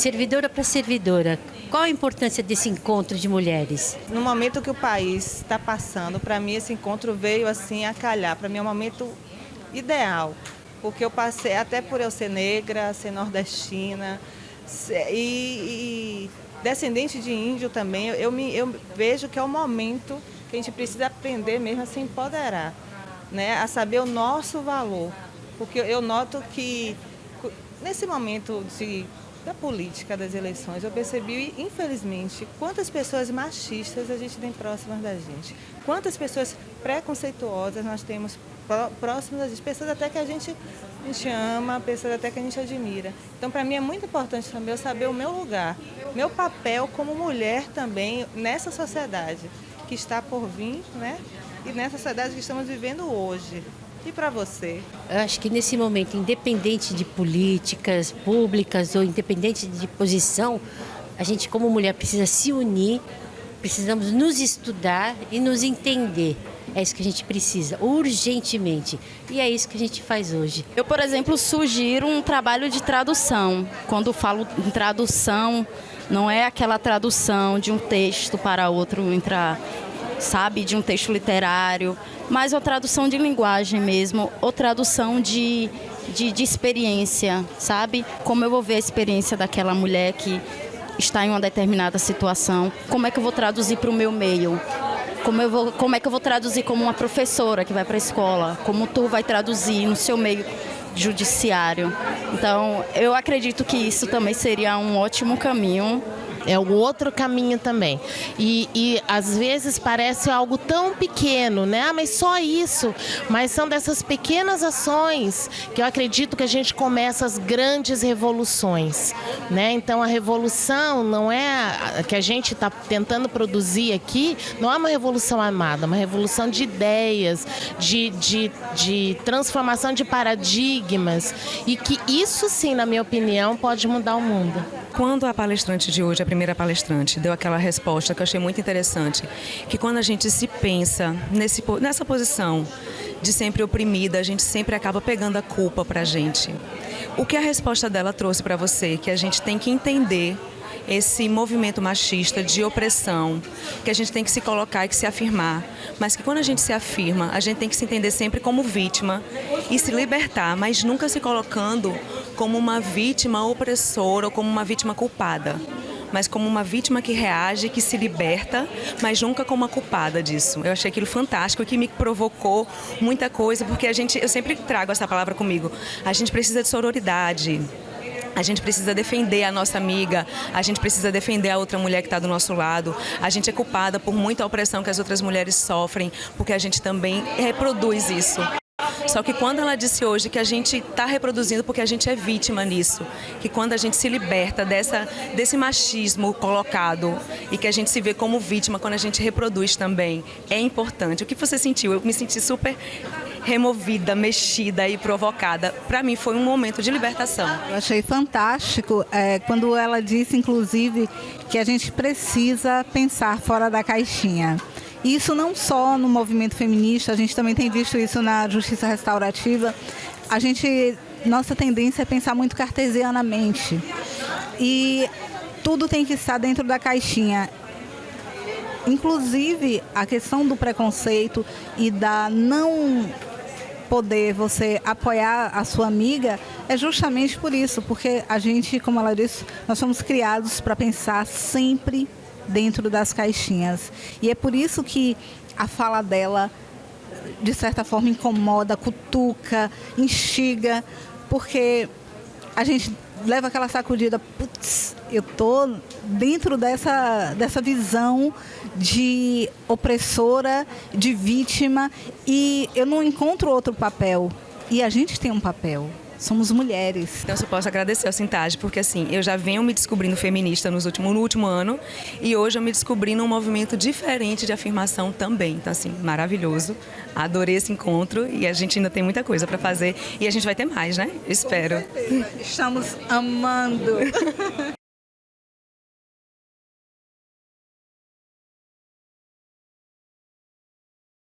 servidora para servidora, qual a importância desse encontro de mulheres? No momento que o país está passando, para mim esse encontro veio assim a calhar. Para mim é um momento ideal, porque eu passei, até por eu ser negra, ser nordestina e descendente de índio também, eu vejo que é o momento que a gente precisa aprender mesmo a se empoderar, né? A saber o nosso valor. Porque eu noto que nesse momento da política, das eleições, eu percebi, infelizmente, quantas pessoas machistas a gente tem próximas da gente. Quantas pessoas preconceituosas nós temos próximas da gente. Pessoas até que a gente ama, pessoas até que a gente admira. Então, para mim, é muito importante também eu saber o meu lugar, meu papel como mulher também nessa sociedade que está por vir, né? E nessa sociedade que estamos vivendo hoje. E para você? Eu acho que nesse momento, independente de políticas públicas ou independente de posição, a gente como mulher precisa se unir, precisamos nos estudar e nos entender. É isso que a gente precisa, urgentemente. E é isso que a gente faz hoje. Eu, por exemplo, sugiro um trabalho de tradução. Quando falo em tradução, não é aquela tradução de um texto para outro, sabe, de um texto literário, mas uma tradução de linguagem mesmo, ou tradução de experiência, sabe? Como eu vou ver a experiência daquela mulher que está em uma determinada situação, como é que eu vou traduzir para o meu meio? Como é que eu vou traduzir como uma professora que vai para a escola? Como tu vai traduzir no seu meio judiciário? Então, eu acredito que isso também seria um ótimo caminho. É o outro caminho também. E às vezes parece algo tão pequeno, né? Ah, mas só isso. Mas são dessas pequenas ações que eu acredito que a gente começa as grandes revoluções, né? Então a revolução não é a que a gente está tentando produzir aqui, não é uma revolução armada, é uma revolução de ideias, de transformação de paradigmas. E que isso sim, na minha opinião, pode mudar o mundo. Quando a palestrante de hoje, a primeira palestrante, deu aquela resposta que eu achei muito interessante, que quando a gente se pensa nessa posição de sempre oprimida, a gente sempre acaba pegando a culpa pra gente. O que a resposta dela trouxe para você, que a gente tem que entender esse movimento machista de opressão, que a gente tem que se colocar e que se afirmar, mas que quando a gente se afirma, a gente tem que se entender sempre como vítima e se libertar, mas nunca se colocando como uma vítima opressora ou como uma vítima culpada, mas como uma vítima que reage, que se liberta, mas nunca como uma culpada disso. Eu achei aquilo fantástico, que me provocou muita coisa, porque eu sempre trago essa palavra comigo, a gente precisa de sororidade. A gente precisa defender a nossa amiga, a gente precisa defender a outra mulher que está do nosso lado. A gente é culpada por muita opressão que as outras mulheres sofrem, porque a gente também reproduz isso. Só que quando ela disse hoje que a gente está reproduzindo porque a gente é vítima nisso, que quando a gente se liberta desse machismo colocado e que a gente se vê como vítima quando a gente reproduz também, é importante. O que você sentiu? Eu me senti super removida, mexida e provocada. Para mim foi um momento de libertação. Eu achei fantástico quando ela disse, inclusive, que a gente precisa pensar fora da caixinha. Isso não só no movimento feminista, a gente também tem visto isso na justiça restaurativa. Nossa tendência é pensar muito cartesianamente. E tudo tem que estar dentro da caixinha. Inclusive, a questão do preconceito e da não poder você apoiar a sua amiga é justamente por isso, porque a gente, como ela disse, nós somos criados para pensar sempre dentro das caixinhas. E é por isso que a fala dela, de certa forma, incomoda, cutuca, instiga, porque a gente leva aquela sacudida, putz, eu estou dentro dessa visão de opressora, de vítima, e eu não encontro outro papel. E a gente tem um papel. Somos mulheres. Então, eu posso agradecer ao Sintage, porque assim, eu já venho me descobrindo feminista no último ano e hoje eu me descobri num movimento diferente de afirmação também. Então, assim, maravilhoso. Adorei esse encontro e a gente ainda tem muita coisa para fazer e a gente vai ter mais, né? Espero. Estamos amando.